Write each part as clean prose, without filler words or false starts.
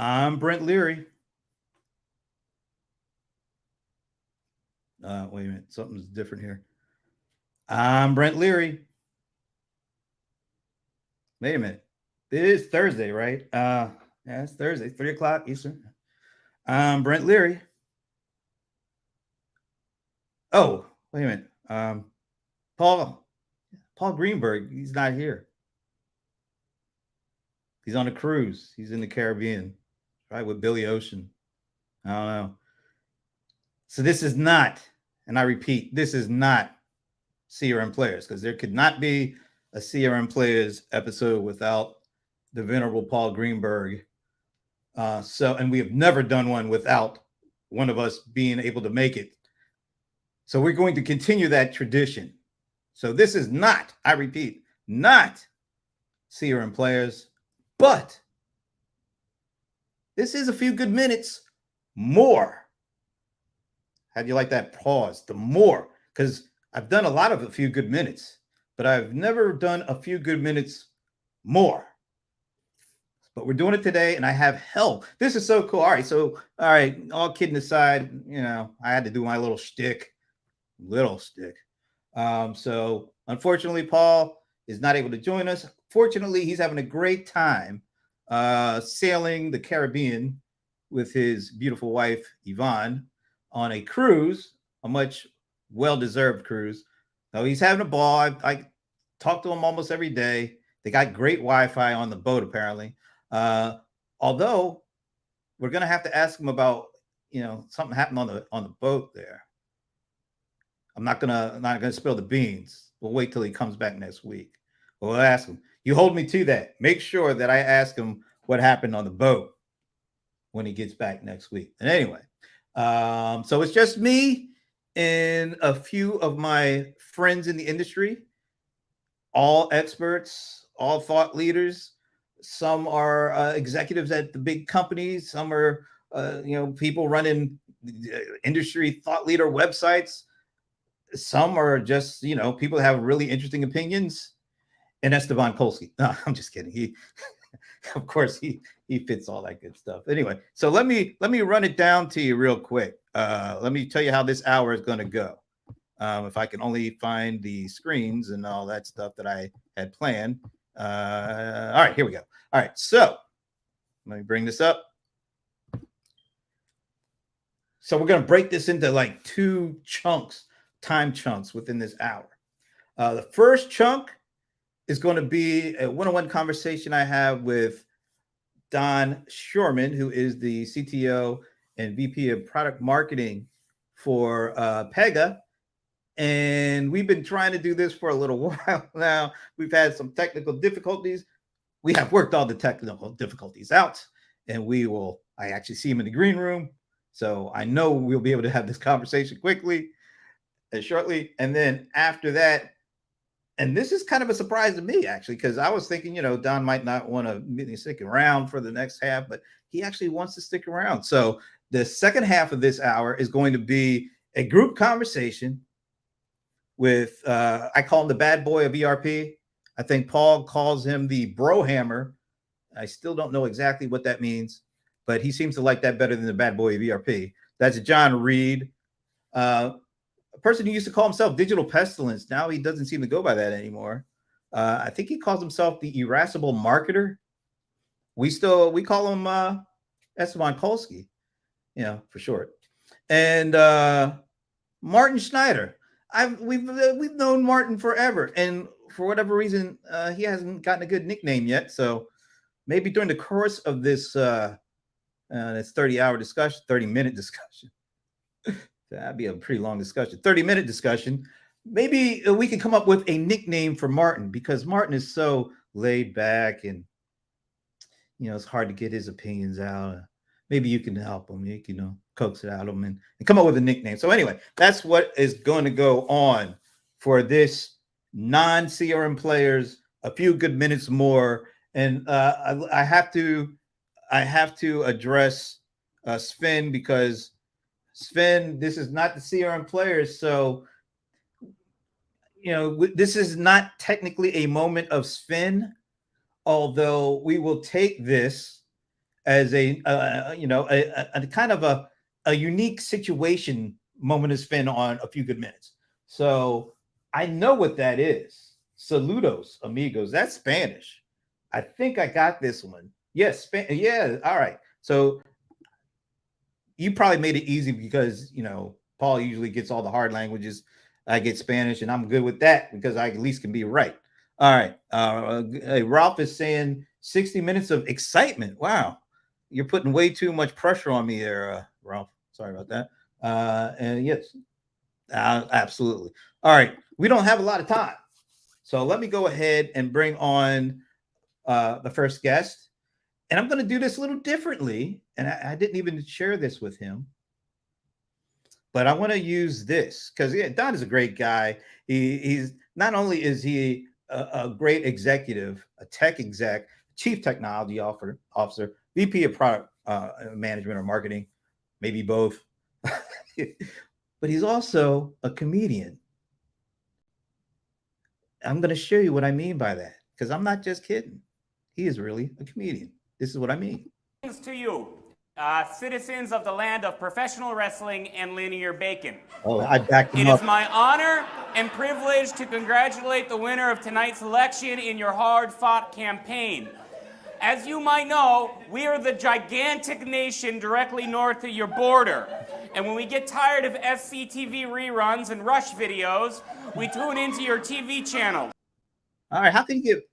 I'm Brent Leary. Wait a minute. Something's different here. I'm Brent Leary. Wait a minute. It is Thursday, right? Yeah, it's Thursday, 3 o'clock Eastern. I'm Brent Leary. Oh, wait a minute. Paul Greenberg, he's not here. He's on a cruise. He's in the Caribbean, right, with Billy Ocean. I don't know. So this is not, and I repeat, this is not CRM Playaz, because there could not be a CRM Playaz episode without the venerable Paul Greenberg. And we have never done one without one of us being able to make it. So we're going to continue that tradition. So this is not, I repeat, not CRM Playaz, but this is a few good minutes more. How do you like that pause? The more, because I've done a lot of a few good minutes, but I've never done a few good minutes more. But we're doing it today, and I have help. This is so cool. All right, all kidding aside, I had to do my little shtick. So unfortunately, Paul is not able to join us. Fortunately, he's having a great time sailing the Caribbean with his beautiful wife, Yvonne, on a cruise, a much well-deserved cruise. So he's having a ball. I talk to him almost every day. They got great Wi-Fi on the boat, apparently. Although we're going to have to ask him about, something happened on the boat there. I'm not gonna spill the beans. We'll wait till he comes back next week. We'll ask him. You hold me to that. Make sure that I ask him what happened on the boat when he gets back next week. And anyway, so it's just me and a few of my friends in the industry, all experts, all thought leaders. Some are executives at the big companies. Some are, people running industry thought leader websites. Some are just, people that have really interesting opinions. And Esteban Kolsky. No, I'm just kidding. He, of course, he fits all that good stuff. Anyway, so let me run it down to you real quick. Let me tell you how this hour is going to go. If I can only find the screens and all that stuff that I had planned. All right, here we go. All right, so let me bring this up. So we're going to break this into like two time chunks within this hour. The first chunk is going to be a one-on-one conversation I have with Don Schuerman, who is the CTO and VP of Product Marketing for Pega. And we've been trying to do this for a little while now. We've had some technical difficulties. We have worked all the technical difficulties out, and I actually see him in the green room. So I know we'll be able to have this conversation quickly and shortly. And then after that, and this is kind of a surprise to me, actually, because I was thinking, Don might not want to stick around for the next half, but he actually wants to stick around. So the second half of this hour is going to be a group conversation with, I call him the bad boy of ERP. I think Paul calls him the bro hammer. I still don't know exactly what that means, but he seems to like that better than the bad boy of ERP. That's John Reed. A person who used to call himself Digital Pestilence. Now he doesn't seem to go by that anymore. I think he calls himself the irascible marketer. We call him Esteban Kolsky, for short. And Martin Schneider. We've known Martin forever, and for whatever reason, he hasn't gotten a good nickname yet. So maybe during the course of this 30-minute discussion. That'd be a pretty long discussion. 30-minute discussion. Maybe we could come up with a nickname for Martin, because Martin is so laid back and, it's hard to get his opinions out. Maybe you can help him. You can, coax it out of him and come up with a nickname. So anyway, that's what is going to go on for this non-CRM Playaz, a few good minutes more. And I have to address Sven, because Sven, this is not the CRM Playaz. So, this is not technically a moment of Sven, although we will take this as a kind of a unique situation moment to spend on a few good minutes. So I know what that is. Saludos, amigos. That's Spanish. I think I got this one. Yes, yeah. All right. So you probably made it easy because Paul usually gets all the hard languages. I get Spanish, and I'm good with that because I at least can be right. All right. Ralph is saying 60 minutes of excitement. Wow, you're putting way too much pressure on me there, Ralph. Sorry about that. And yes, absolutely. All right, we don't have a lot of time, so let me go ahead and bring on the first guest. And I'm going to do this a little differently. And I didn't even share this with him. But I want to use this because Don is a great guy. He's not only is he a great executive, a tech exec, chief technology officer, VP of product management or marketing, maybe both. But he's also a comedian. I'm going to show you what I mean by that because I'm not just kidding. He is really a comedian. This is what I mean. To you, citizens of the land of professional wrestling and linear bacon. Oh, I backed him It up. is my honor and privilege to congratulate the winner of tonight's election in your hard-fought campaign. As you might know, we are the gigantic nation directly north of your border. And when we get tired of SCTV reruns and Rush videos, we tune into your TV channel. All right, how can you get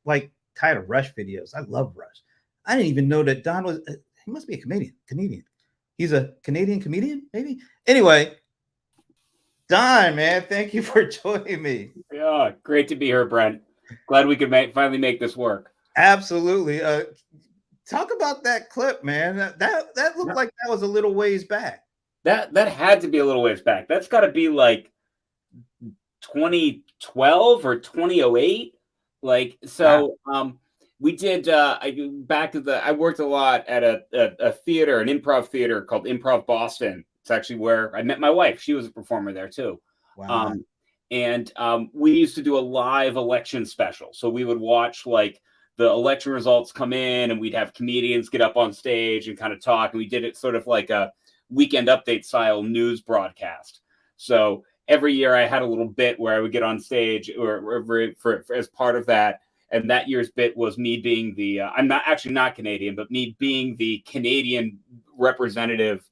tired of Rush videos? I love Rush. I didn't even know that Don was. He must be a Canadian. He's a Canadian comedian, maybe. Anyway, Don, man, thank you for joining me. Yeah, great to be here, Brent. Glad we could finally make this work. Absolutely. Talk about that clip, man. That looked like that was a little ways back. That had to be a little ways back. That's got to be like 2012 or 2008. We did. I worked a lot at a theater, an improv theater called Improv Boston. It's actually where I met my wife. She was a performer there too. Wow. We used to do a live election special. So we would watch the election results come in, and we'd have comedians get up on stage and kind of talk. And we did it sort of like a Weekend Update style news broadcast. So every year I had a little bit where I would get on stage for as part of that. And that year's bit was me being the, I'm not Canadian, but me being the Canadian representative,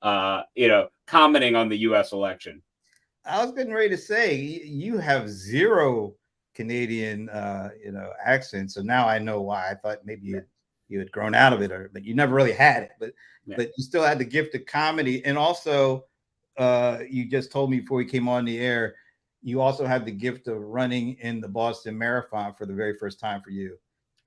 commenting on the U.S. election. I was getting ready to say, you have zero Canadian, accent. So now I know why. I thought maybe you had grown out of it, but you never really had it. But you still had the gift of comedy. And also, you just told me before we came on the air, you also have the gift of running in the Boston Marathon for the very first time for you.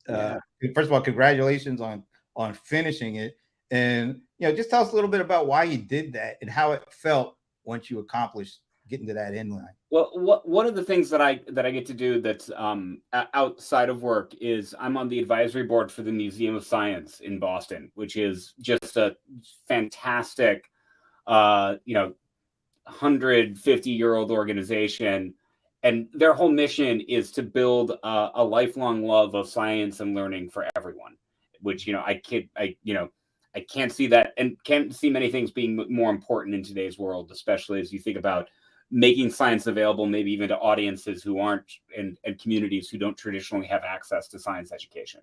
First of all, congratulations on finishing it. And, just tell us a little bit about why you did that and how it felt once you accomplished getting to that end line. Well, one of the things that I get to do that's outside of work is I'm on the advisory board for the Museum of Science in Boston, which is just a fantastic, 150-year-old organization, and their whole mission is to build a lifelong love of science and learning for everyone. Which I can't see that, and can't see many things being more important in today's world, especially as you think about making science available, maybe even to audiences who aren't and communities who don't traditionally have access to science education.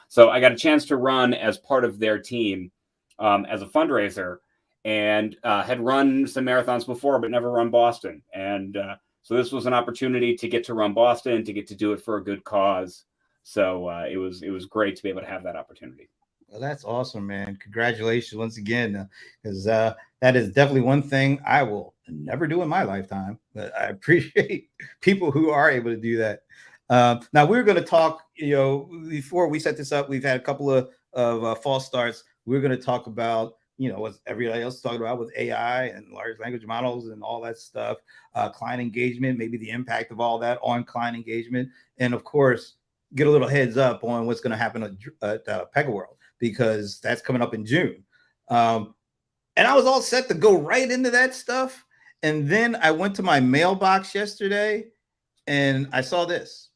So I got a chance to run as part of their team as a fundraiser. And had run some marathons before, but never run Boston. And so this was an opportunity to get to run Boston, to get to do it for a good cause. So it was great to be able to have that opportunity. Well, that's awesome, man. Congratulations once again, because that is definitely one thing I will never do in my lifetime. But I appreciate people who are able to do that. Now we're going to talk, before we set this up, we've had a couple of false starts. We're going to talk about what everybody else is talking about with AI and large language models and all that stuff, client engagement, maybe the impact of all that on client engagement. And of course, get a little heads up on what's going to happen at Pega World, because that's coming up in June. And I was all set to go right into that stuff. And then I went to my mailbox yesterday and I saw this.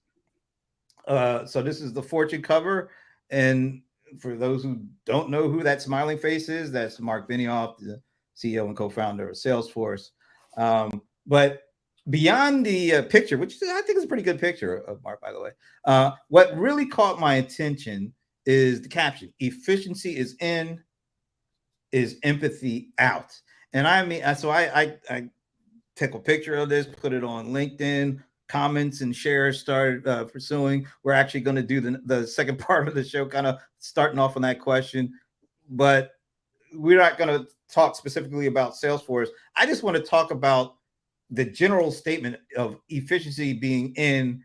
So this is the Fortune cover. And for those who don't know who that smiling face is, that's Mark Benioff, the CEO and co-founder of Salesforce. But beyond the picture, which I think is a pretty good picture of Mark, by the way, what really caught my attention is the caption: "Efficiency is in, is empathy out." And I mean, so I took a picture of this, put it on LinkedIn. Comments and shares started pursuing. We're actually going to do the second part of the show, kind of starting off on that question, but we're not going to talk specifically about Salesforce. I just want to talk about the general statement of efficiency being in,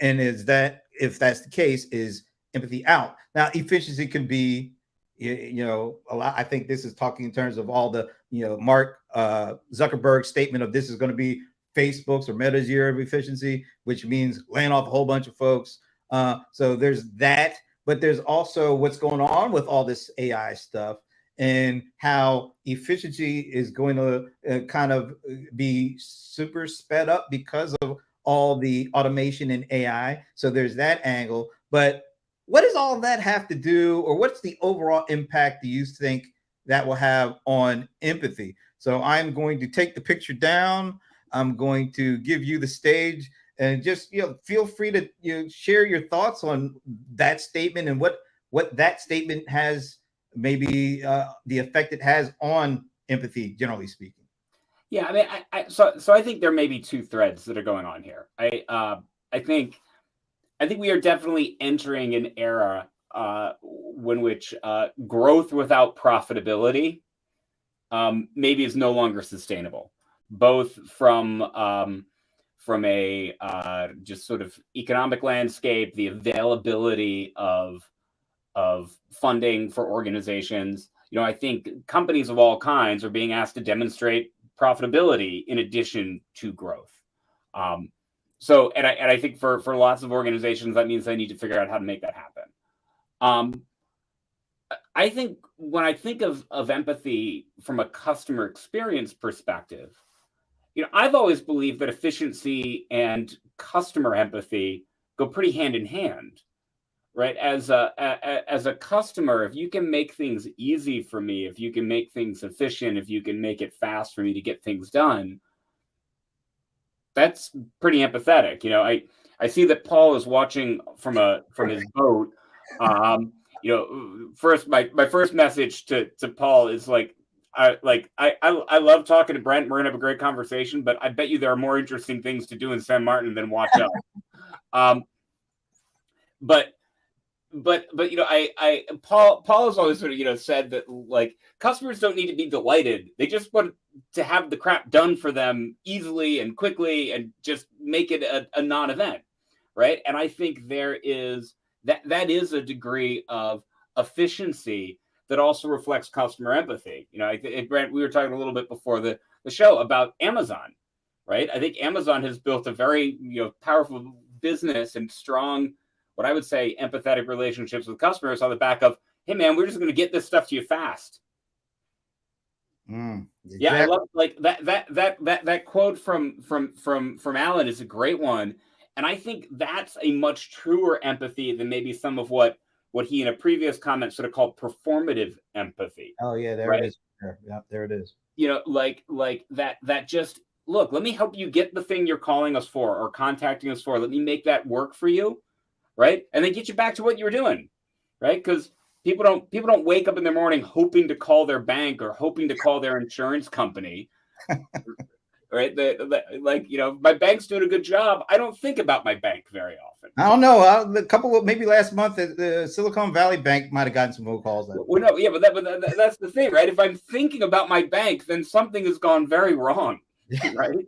and is that, if that's the case, is empathy out. Now, efficiency can be, you know, a lot. I think this is talking in terms of all the, you know, Mark Zuckerberg statement of this is going to be Facebook's or Meta's year of efficiency, which means laying off a whole bunch of folks. So there's that, but there's also what's going on with all this AI stuff and how efficiency is going to kind of be super sped up because of all the automation and AI. So there's that angle. But what does all of that have to do, or what's the overall impact do you think that will have on empathy? So I'm going to take the picture down. I'm going to give you the stage, and just, you know, feel free to, you know, share your thoughts on that statement and what that statement has, maybe the effect it has on empathy, generally speaking. Yeah, I mean, so I think there may be two threads that are going on here. I think we are definitely entering an era when which growth without profitability maybe is no longer sustainable, both from a just sort of economic landscape, the availability of funding for organizations. You know, I think companies of all kinds are being asked to demonstrate profitability in addition to growth. So, and I think for lots of organizations, that means they need to figure out how to make that happen. I think when I think of empathy from a customer experience perspective, you know, I've always believed that efficiency and customer empathy go pretty hand in hand, right? As a customer, if you can make things easy for me, if you can make things efficient, if you can make it fast for me to get things done, that's pretty empathetic. You know, I see that Paul is watching from his boat. You know, first my first message to Paul is like, I love talking to Brent. We're gonna have a great conversation, but I bet you there are more interesting things to do in San Martin than watch out. But you know, Paul has always sort of, you know, said that, like, customers don't need to be delighted. They just want to have the crap done for them easily and quickly and just make it a non-event, right? And I think there is that is a degree of efficiency that also reflects customer empathy. You know, Brent, we were talking a little bit before the show about Amazon, right? I think Amazon has built a very, you know, powerful business and strong, what I would say, empathetic relationships with customers on the back of, hey man, we're just going to get this stuff to you fast. Exactly. Yeah, I love, like, that quote from Alan is a great one, and I think that's a much truer empathy than maybe some of what he in a previous comment sort of called performative empathy. Oh yeah, there it is. Yeah, there it is. You know, like that just, look, let me help you get the thing you're calling us for or contacting us for. Let me make that work for you, right? And then get you back to what you were doing, right? Because people don't wake up in the morning hoping to call their bank or hoping to call their insurance company, right? Like, you know, my bank's doing a good job. I don't think about my bank very often. I don't know. A couple of, maybe last month, the Silicon Valley Bank might have gotten some phone calls. Well, no, yeah, but that's the thing, right? If I'm thinking about my bank, then something has gone very wrong, right?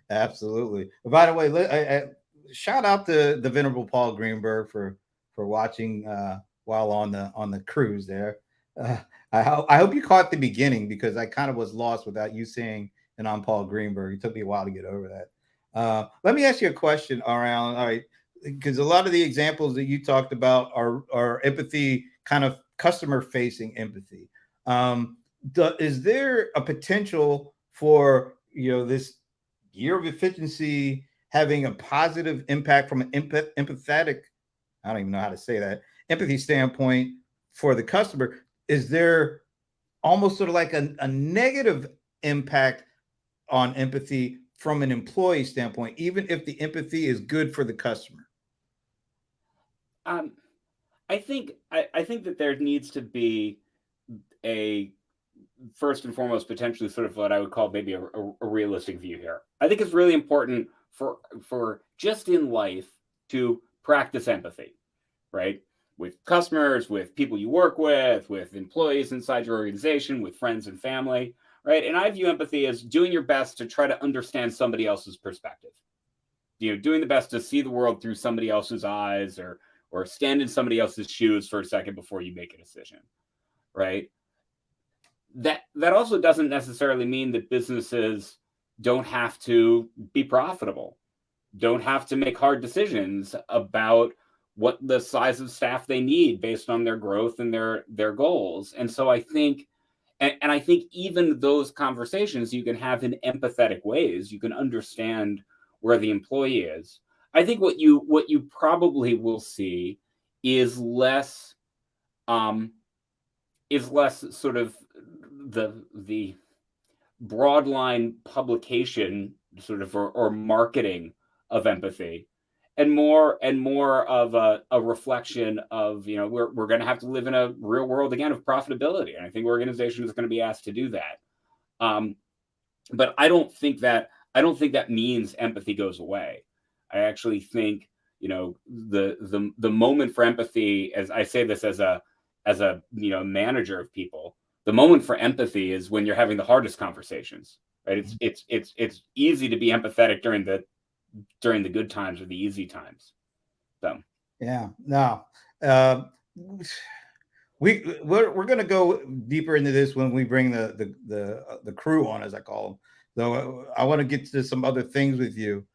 Absolutely. By the way, I shout out to the venerable Paul Greenberg for watching while on the cruise there. I hope you caught the beginning, because I kind of was lost without you saying, and I'm Paul Greenberg. It took me a while to get over that. Let me ask you a question around, all right, because a lot of the examples that you talked about are empathy, kind of customer facing empathy. Is there a potential for, you know, this year of efficiency having a positive impact from an empathetic, I don't even know how to say that, empathy standpoint for the customer, is there almost sort of like a negative impact on empathy from an employee standpoint, even if the empathy is good for the customer? I think that there needs to be a first and foremost potentially sort of what I would call maybe a realistic view here. I think it's really important for just in life to practice empathy, right? With customers, with people you work with employees inside your organization, with friends and family, right? And I view empathy as doing your best to try to understand somebody else's perspective. Doing the best to see the world through somebody else's eyes, or stand in somebody else's shoes for a second before you make a decision, right? That also doesn't necessarily mean that businesses don't have to be profitable, don't have to make hard decisions about what the size of staff they need based on their growth and their goals. And so I think, and I think even those conversations you can have in empathetic ways. You can understand where the employee is. I think what you probably will see is less sort of the broadline publication sort of or marketing of empathy, and more of a reflection of, we're going to have to live in a real world again of profitability, and I think organizations are going to be asked to do that. But I don't think that means empathy goes away. I actually think the moment for empathy, as I say this as a manager of people, the moment for empathy is when you're having the hardest conversations, right? It's easy to be empathetic during the good times or the easy times. So yeah, no, we're going to go deeper into this when we bring the crew on, as I call them. Though I want to get to some other things with you,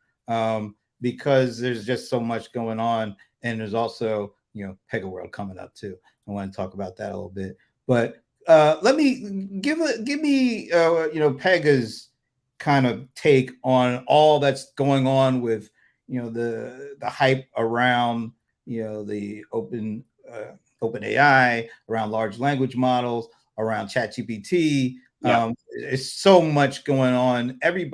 because there's just so much going on, and there's also Pega World coming up too. I want to talk about that a little bit, but let me give me Pega's kind of take on all that's going on with the hype around the open AI, around large language models, around ChatGPT. Yeah. It's so much going on. Every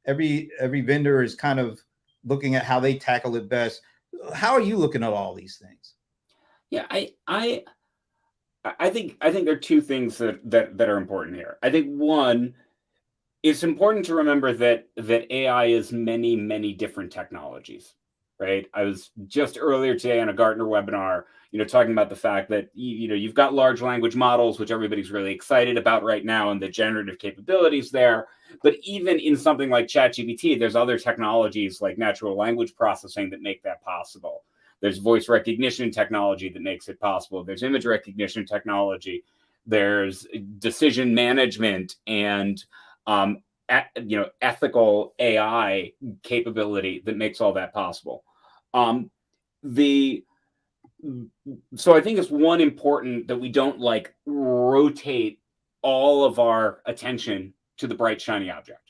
vendor is kind of looking at how they tackle it best. How are you looking at all these things? Yeah, I think there are two things that are important here. I think one, it's important to remember that AI is many, many different technologies, right? I was just earlier today on a Gartner webinar, talking about the fact that you've got large language models, which everybody's really excited about right now, and the generative capabilities there. But even in something like ChatGPT, there's other technologies like natural language processing that make that possible. There's voice recognition technology that makes it possible. There's image recognition technology. There's decision management and ethical AI capability that makes all that possible. So I think it's one important that we don't rotate all of our attention to the bright shiny object.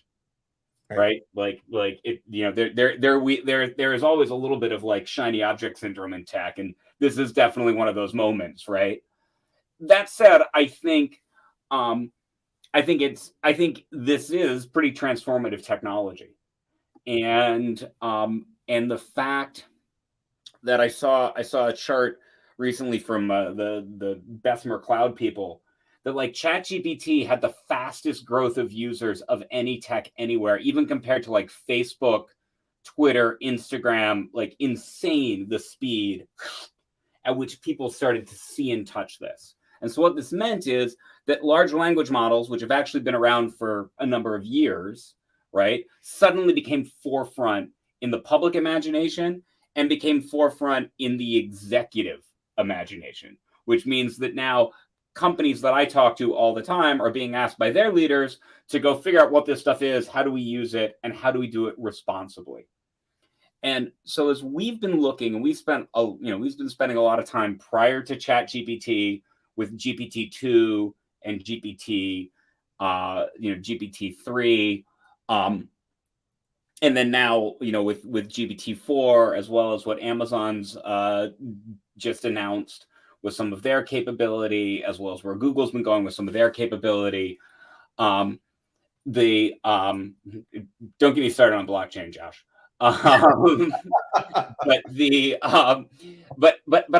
Right? Like it, there is always a little bit of shiny object syndrome in tech, and this is definitely one of those moments, right? That said, I think this is pretty transformative technology, and the fact that I saw a chart recently from the Bessemer Cloud people that ChatGPT had the fastest growth of users of any tech anywhere, even compared to Facebook, Twitter, Instagram, insane the speed at which people started to see and touch this. And so what this meant is that large language models, which have actually been around for a number of years, right, suddenly became forefront in the public imagination and became forefront in the executive imagination, which means that now companies that I talk to all the time are being asked by their leaders to go figure out what this stuff is, how do we use it, and how do we do it responsibly. And so as we've been looking, and we've been spending a lot of time prior to ChatGPT with GPT-2 and GPT-3, And then now, with GPT-4, as well as what Amazon's just announced with some of their capability, as well as where Google's been going with some of their capability. Don't get me started on blockchain, Josh. But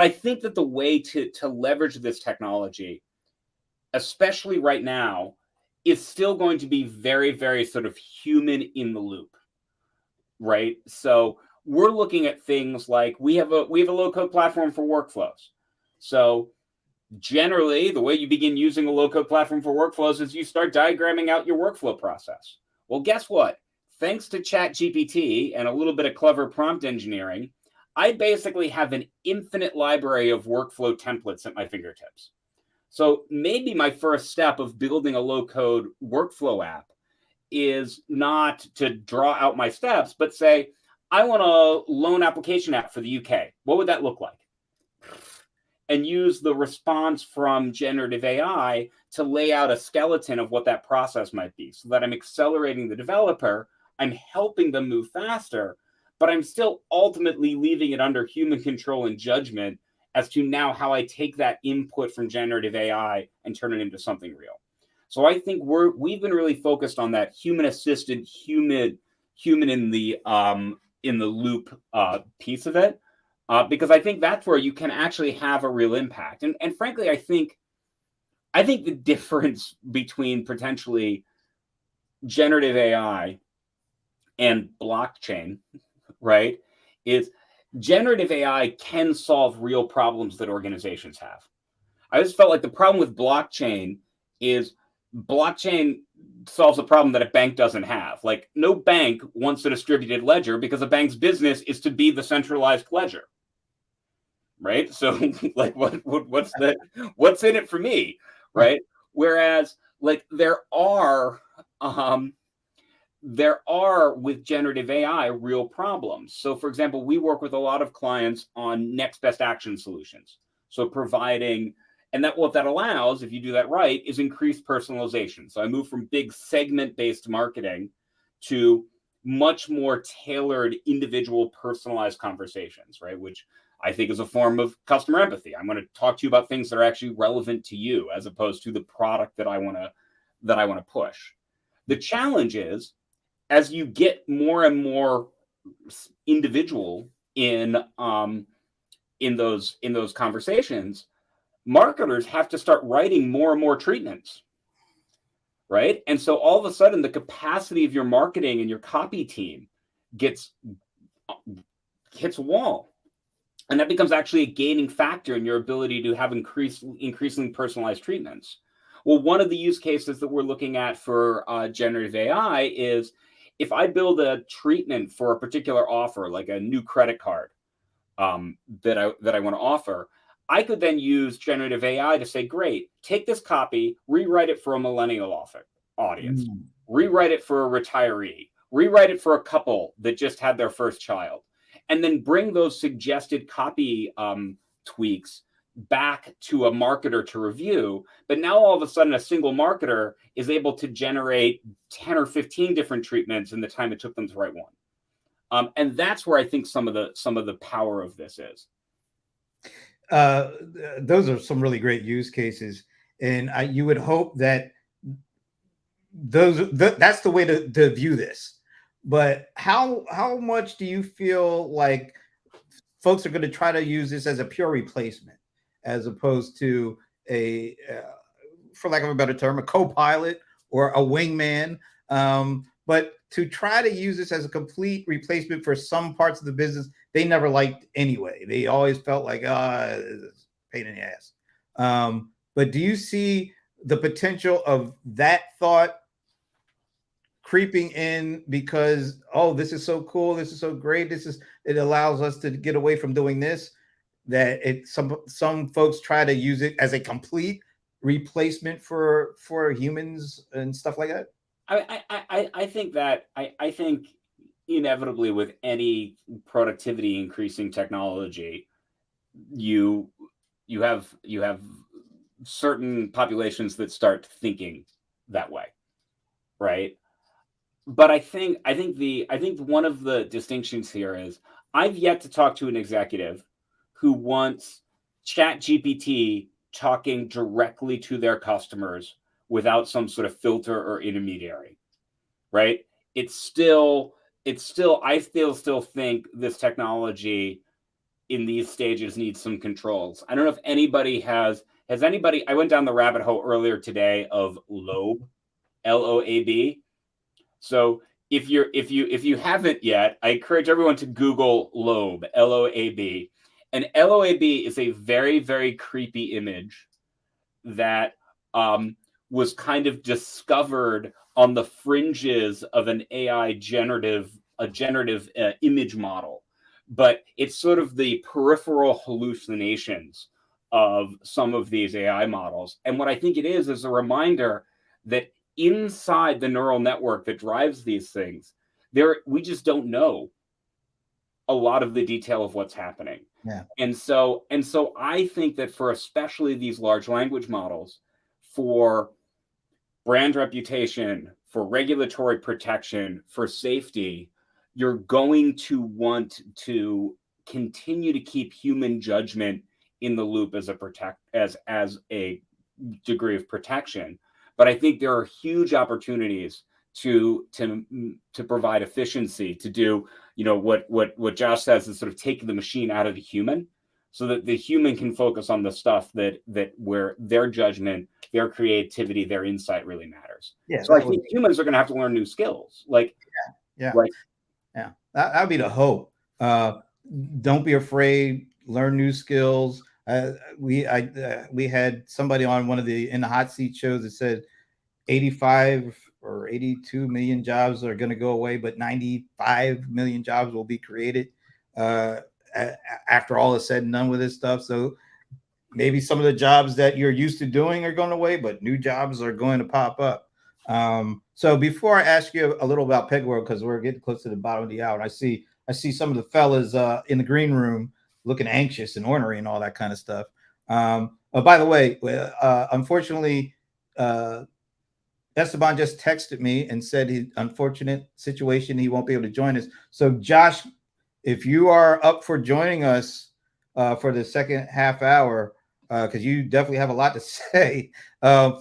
I think that the way to leverage this technology, especially right now, is still going to be very, very sort of human in the loop, right? So we're looking at things like we have a low-code platform for workflows. So generally, the way you begin using a low-code platform for workflows is you start diagramming out your workflow process. Well, guess what? Thanks to ChatGPT and a little bit of clever prompt engineering, I basically have an infinite library of workflow templates at my fingertips. So maybe my first step of building a low-code workflow app is not to draw out my steps, but say, I want a loan application app for the UK. What would that look like? And use the response from generative AI to lay out a skeleton of what that process might be, so that I'm accelerating the developer, I'm helping them move faster, but I'm still ultimately leaving it under human control and judgment as to now how I take that input from generative AI and turn it into something real. So I think we've been really focused on that human-assisted, human in the loop piece of it. Because I think that's where you can actually have a real impact. And frankly, I think the difference between potentially generative AI and blockchain, right, is generative AI can solve real problems that organizations have. I just felt like the problem with blockchain is blockchain solves a problem that a bank doesn't have. Like, no bank wants a distributed ledger because a bank's business is to be the centralized ledger. Right. So like what's in it for me? Right. Whereas like there are with generative AI real problems. So for example, we work with a lot of clients on next best action solutions. So providing, and that what that allows, if you do that right, is increased personalization. So I move from big segment-based marketing to much more tailored, individual, personalized conversations, right? Which I think is a form of customer empathy. I'm going to talk to you about things that are actually relevant to you, as opposed to the product that I want to push. The challenge is, as you get more and more individual in those conversations, marketers have to start writing more and more treatments, right? And so all of a sudden, the capacity of your marketing and your copy team hits a wall. And that becomes actually a gaining factor in your ability to have increasingly personalized treatments. Well, one of the use cases that we're looking at for generative AI is, if I build a treatment for a particular offer, like a new credit card that I want to offer, I could then use generative AI to say, great, take this copy, rewrite it for a millennial audience, rewrite it for a retiree, rewrite it for a couple that just had their first child, and then bring those suggested copy tweaks back to a marketer to review. But now all of a sudden, a single marketer is able to generate 10 or 15 different treatments in the time it took them to write one. And that's where I think some of the power of this is. Those are some really great use cases, and you would hope that that's the way to view this. But how much do you feel like folks are going to try to use this as a pure replacement, as opposed to for lack of a better term, a co-pilot or a wingman? But to try to use this as a complete replacement for some parts of the business they never liked anyway. They always felt like, it's a pain in the ass. But do you see the potential of that thought creeping in because, this is so cool, this is so great, it allows us to get away from doing this, that some folks try to use it as a complete replacement for humans and stuff like that? I think inevitably with any productivity increasing technology, you have certain populations that start thinking that way, right? but I think one of the distinctions here is I've yet to talk to an executive who wants ChatGPT talking directly to their customers without some sort of filter or intermediary, right? It's still I still think this technology in these stages needs some controls. I don't know if anybody has anybody. I went down the rabbit hole earlier today of Loab, LOAB. So if you haven't yet, I encourage everyone to Google Loab, LOAB. And LOAB is a very, very creepy image that was kind of discovered on the fringes of an AI generative image model. But it's sort of the peripheral hallucinations of some of these AI models. And what I think it is a reminder that inside the neural network that drives these things, we just don't know a lot of the detail of what's happening. Yeah. And so I think that for especially these large language models, for brand reputation, for regulatory protection, for safety, you're going to want to continue to keep human judgment in the loop as a degree of protection. But I think there are huge opportunities to provide efficiency, to do, what Josh says is sort of taking the machine out of the human, so that the human can focus on the stuff that where their judgment, their creativity, their insight really matters. Yeah. So I think humans are going to have to learn new skills. Yeah. That would be the hope. Don't be afraid. Learn new skills. We had somebody on one of in the hot seat shows that said 85 or 82 million jobs are going to go away, but 95 million jobs will be created after all is said and done with this stuff. So maybe some of the jobs that you're used to doing are going away, but new jobs are going to pop up. So before I ask you a little about PegaWorld, because we're getting close to the bottom of the hour, I see some of the fellas in the green room looking anxious and ornery and all that kind of stuff. By the way, unfortunately, Esteban just texted me and said his unfortunate situation, he won't be able to join us. So Josh, if you are up for joining us for the second half hour, because you definitely have a lot to say,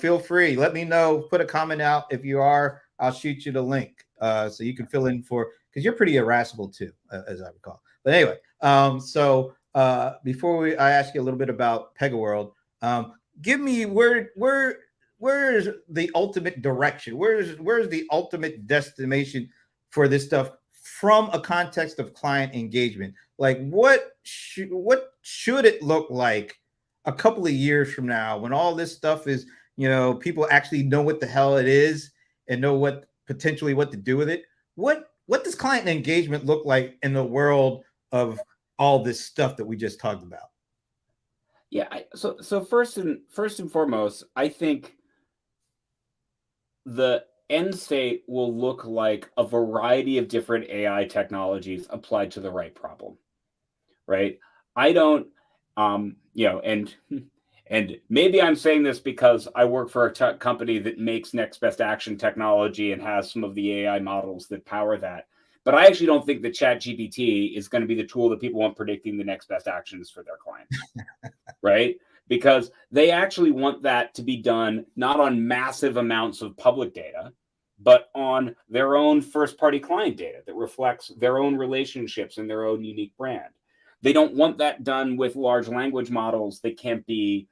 feel free. Let me know. Put a comment out if you are. I'll shoot you the link so you can fill in because you're pretty irascible too, as I recall. But anyway, so before I ask you a little bit about PegaWorld, give me where's the ultimate direction? Where's the ultimate destination for this stuff from a context of client engagement? Like what should it look like a couple of years from now when all this stuff is, people actually know what the hell it is and know what to do with it? What does client engagement look like in the world of all this stuff that we just talked about? Yeah. So first and foremost, I think the end state will look like a variety of different AI technologies applied to the right problem, right? I don't, and maybe I'm saying this because I work for a tech company that makes next best action technology and has some of the AI models that power that. But I actually don't think that ChatGPT is going to be the tool that people want predicting the next best actions for their clients, right? Because they actually want that to be done not on massive amounts of public data, but on their own first-party client data that reflects their own relationships and their own unique brand. They don't want that done with large language models that can't be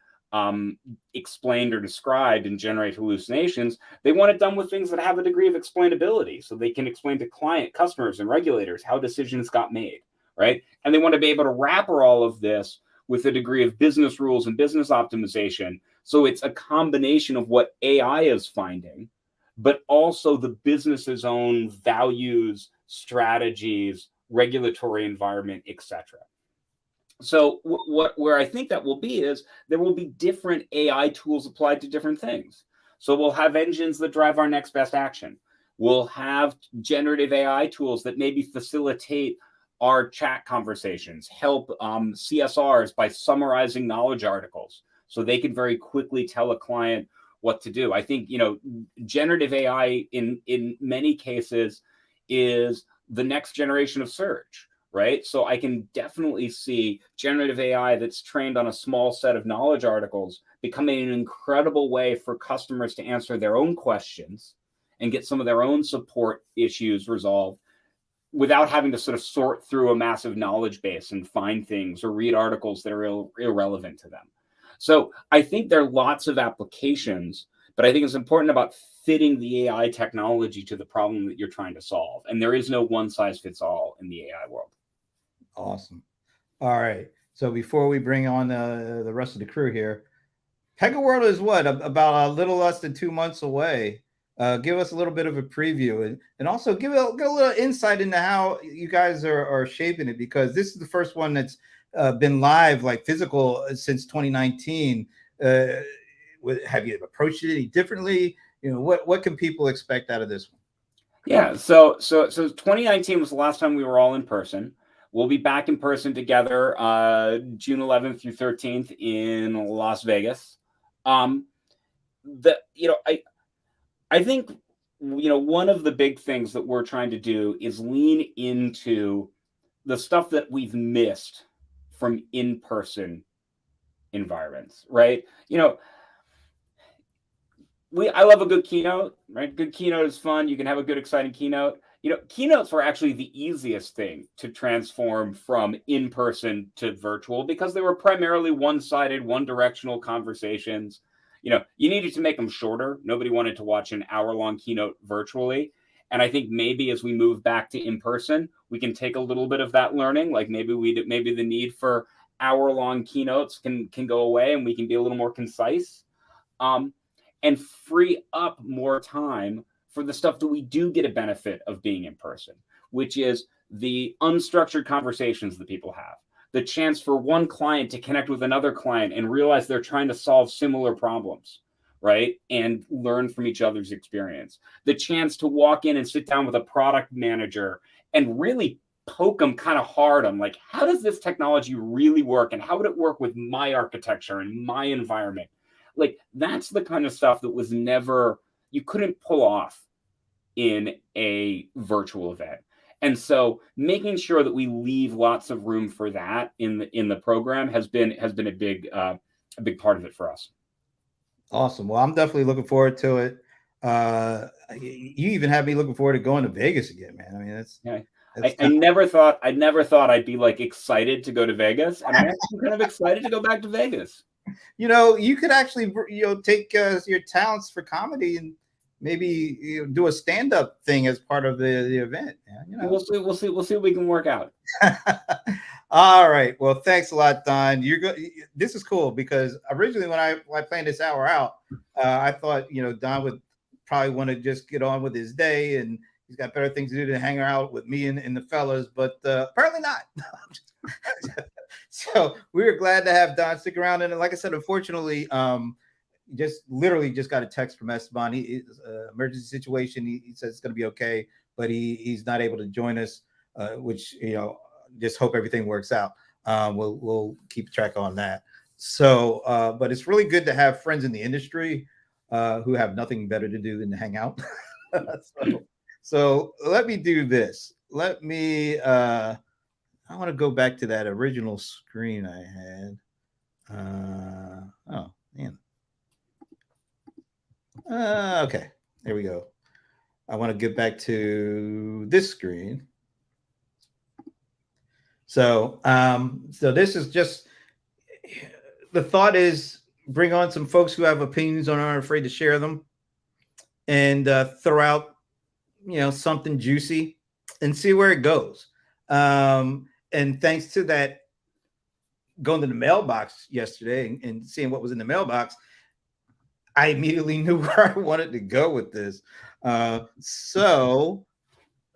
explained or described and generate hallucinations. They want it done with things that have a degree of explainability, so they can explain to customers, and regulators how decisions got made, right? And they want to be able to wrapper all of this with a degree of business rules and business optimization. So it's a combination of what AI is finding, but also the business's own values, strategies, regulatory environment, etc. So where I think that will be is there will be different AI tools applied to different things. So we'll have engines that drive our next best action. We'll have generative AI tools that maybe facilitate our chat conversations, help CSRs by summarizing knowledge articles so they can very quickly tell a client what to do. I think, generative AI in many cases is the next generation of search, right? So I can definitely see generative AI that's trained on a small set of knowledge articles becoming an incredible way for customers to answer their own questions and get some of their own support issues resolved without having to sort of sort through a massive knowledge base and find things or read articles that are irrelevant to them. So I think there are lots of applications, but I think it's important about fitting the AI technology to the problem that you're trying to solve. And there is no one size fits all in the AI world. Awesome. All right. So before we bring on the rest of the crew here, Pega World is what, about a little less than 2 months away. Give us a little bit of a preview and also give a little insight into how you guys are shaping it, because this is the first one that's been live, like physical, since 2019. Have you approached it any differently? What can people expect out of this one? Yeah, so 2019 was the last time we were all in person. We'll be back in person together June 11th through 13th in Las Vegas. I think, one of the big things that we're trying to do is lean into the stuff that we've missed from in-person environments, right? I love a good keynote, right? Good keynote is fun. You can have a good, exciting keynote. Keynotes were actually the easiest thing to transform from in-person to virtual because they were primarily one-sided, one-directional conversations. You needed to make them shorter. Nobody wanted to watch an hour-long keynote virtually. And I think maybe as we move back to in-person, we can take a little bit of that learning. Like maybe the need for hour-long keynotes can go away and we can be a little more concise, and free up more time for the stuff that we do get a benefit of being in person, which is the unstructured conversations that people have, the chance for one client to connect with another client and realize they're trying to solve similar problems, right? And learn from each other's experience, the chance to walk in and sit down with a product manager and really poke them kind of hard on, like, how does this technology really work? And how would it work with my architecture and my environment? Like, that's the kind of stuff that you couldn't pull off in a virtual event. And so making sure that we leave lots of room for that in the program has been a big part of it for us. Awesome. Well, I'm definitely looking forward to it. You even have me looking forward to going to Vegas again, man. I mean, that's I never thought I'd be like excited to go to Vegas, and I'm actually kind of excited to go back to Vegas. You could actually take your talents for comedy and maybe do a stand-up thing as part of the event. We'll see what we can work out. All right. Well, thanks a lot, Don. This is cool because originally when I planned this hour out, I thought Don would probably want to just get on with his day and he's got better things to do than hang out with me and the fellas, but apparently not. So we were glad to have Don stick around. And like I said, unfortunately, just got a text from Esteban. He's emergency situation. He says it's going to be okay, but he's not able to join us, which, just hope everything works out. We'll keep track on that. So, but it's really good to have friends in the industry who have nothing better to do than to hang out. So let me do this. I want to go back to that original screen I had. Oh, man. Okay, there we go. I want to get back to this screen. So, this is just, the thought is bring on some folks who have opinions and aren't afraid to share them, and throw out, something juicy and see where it goes. And thanks to that, going to the mailbox yesterday and seeing what was in the mailbox, I immediately knew where I wanted to go with this. So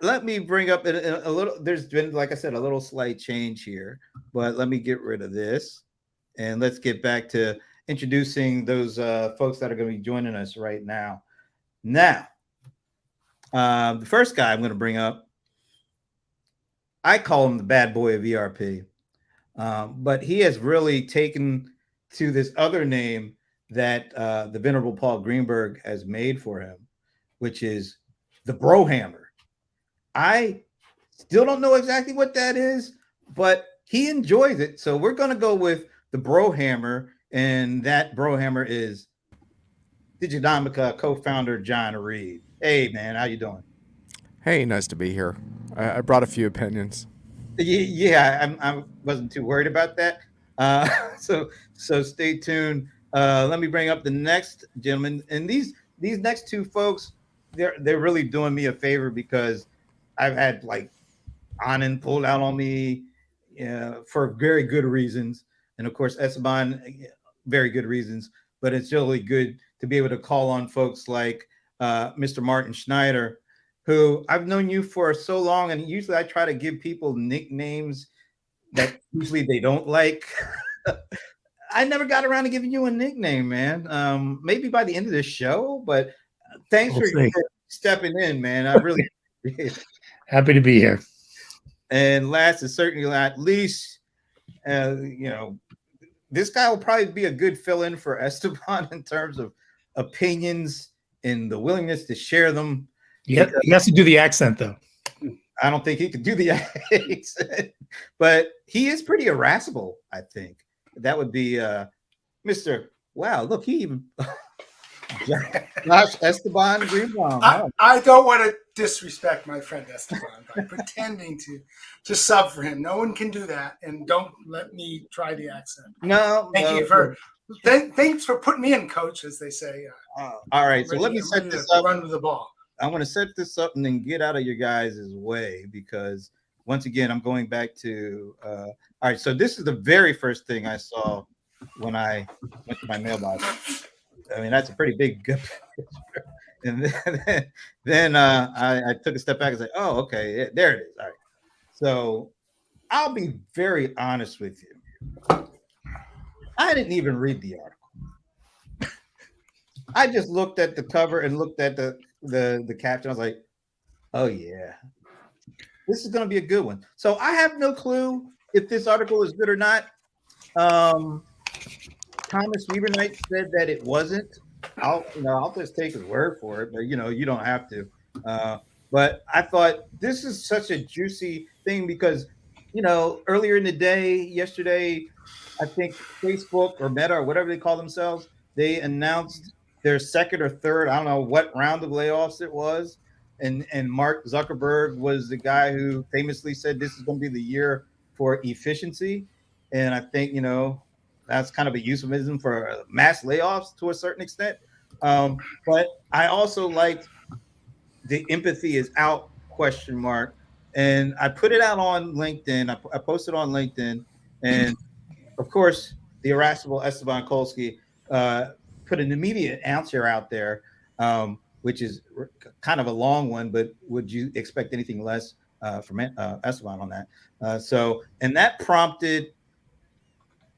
let me bring up a little, there's been, like I said, a little slight change here, but let me get rid of this and let's get back to introducing those folks that are going to be joining us right now. Now, the first guy I'm going to bring up, I call him the bad boy of ERP, but he has really taken to this other name that the venerable Paul Greenberg has made for him, which is the bro hammer. I still don't know exactly what that is, but he enjoys it. So we're going to go with the bro hammer, and that bro hammer is Diginomica co-founder John Reed. Hey, man, how you doing? Hey, nice to be here. I brought a few opinions. Yeah, I wasn't too worried about that. So stay tuned. Let me bring up the next gentleman, and these next two folks, they're really doing me a favor because I've had like Anand pulled out on me for very good reasons, and of course Esteban, very good reasons. But it's really good to be able to call on folks like Mr. Martin Schneider, who I've known you for so long, and usually I try to give people nicknames that usually they don't like. I never got around to giving you a nickname, man. Maybe by the end of this show, but thanks for stepping in, man. I really happy to be here. And last and certainly not least, this guy will probably be a good fill-in for Esteban in terms of opinions and the willingness to share them. Yep, he has to do the accent though. I don't think he could do the accent, but he is pretty irascible. I think that would be Mr. Wow, look, he even Josh Esteban Greenbaum. I don't want to disrespect my friend Esteban by pretending to sub for him. No one can do that, and don't let me try the accent. Thanks for putting me in, coach, as they say. All right, so let me set this up. Run with the ball. I'm going to set this up and then get out of your guys' way because once again, I'm going back to, all right. So this is the very first thing I saw when I went to my mailbox. I mean, that's a pretty big picture. And then I took a step back and said, oh, okay, there it is. All right. So I'll be very honest with you. I didn't even read the article. I just looked at the cover and looked at the caption. I was like, oh yeah, this is going to be a good one. So I have no clue if this article is good or not. Thomas Weavernight said that it wasn't. I'll just take his word for it, but you don't have to. But I thought this is such a juicy thing because earlier in the day, yesterday, I think Facebook or Meta or whatever they call themselves, they announced their second or third, I don't know what round of layoffs it was. And Mark Zuckerberg was the guy who famously said this is going to be the year for efficiency. And I think, that's kind of a euphemism for mass layoffs to a certain extent. But I also liked the empathy is out ? And I put it out on LinkedIn. I posted on LinkedIn. And of course, the irascible Esteban Kolsky put an immediate answer out there, which is kind of a long one, but would you expect anything less from Esteban on that? And that prompted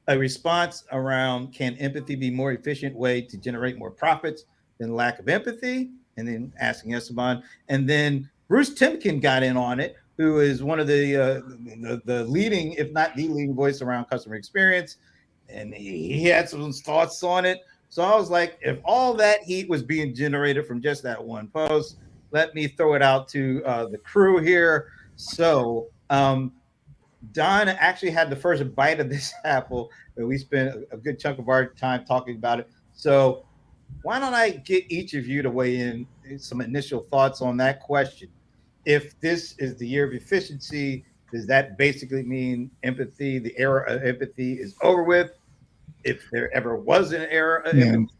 a response around, can empathy be more efficient way to generate more profits than lack of empathy? And then asking Esteban. And then Bruce Timken got in on it, who is one of the leading, if not the leading voice around customer experience. And he had some thoughts on it. So I was like, if all that heat was being generated from just that one post, let me throw it out to the crew here. So Don actually had the first bite of this apple, and we spent a good chunk of our time talking about it. So why don't I get each of you to weigh in some initial thoughts on that question? If this is the year of efficiency, does that basically mean empathy, the era of empathy is over with? If there ever was an era of empathy,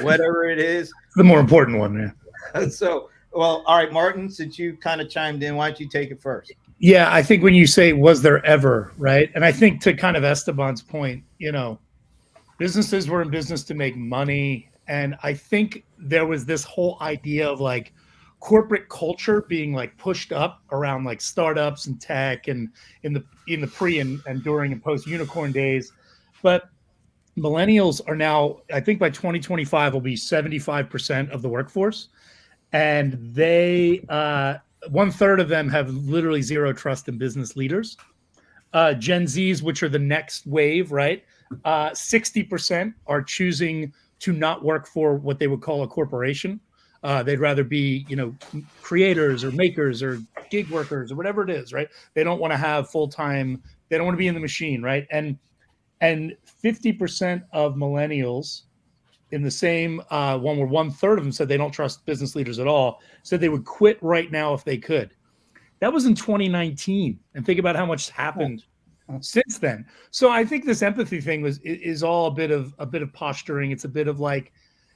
whatever it is. The more important one, yeah. So, well, all right, Martin, since you kind of chimed in, why don't you take it first? Yeah, I think when you say, was there ever, right? And I think to kind of Esteban's point, businesses were in business to make money. And I think there was this whole idea of like corporate culture being like pushed up around like startups and tech and in the pre and during and post unicorn days. But millennials are now, I think by 2025 will be 75% of the workforce. And they, 1/3 of them have literally zero trust in business leaders. Gen Zs, which are the next wave, right? 60% are choosing to not work for what they would call a corporation. They'd rather be, creators or makers or gig workers or whatever it is, right? They don't want to have full-time, they don't want to be in the machine, right? And 50% of millennials in the same one where 1/3 of them said they don't trust business leaders at all, said they would quit right now if they could. That was in 2019. And think about how much happened since then. So I think this empathy thing is all a bit of posturing. It's a bit of like,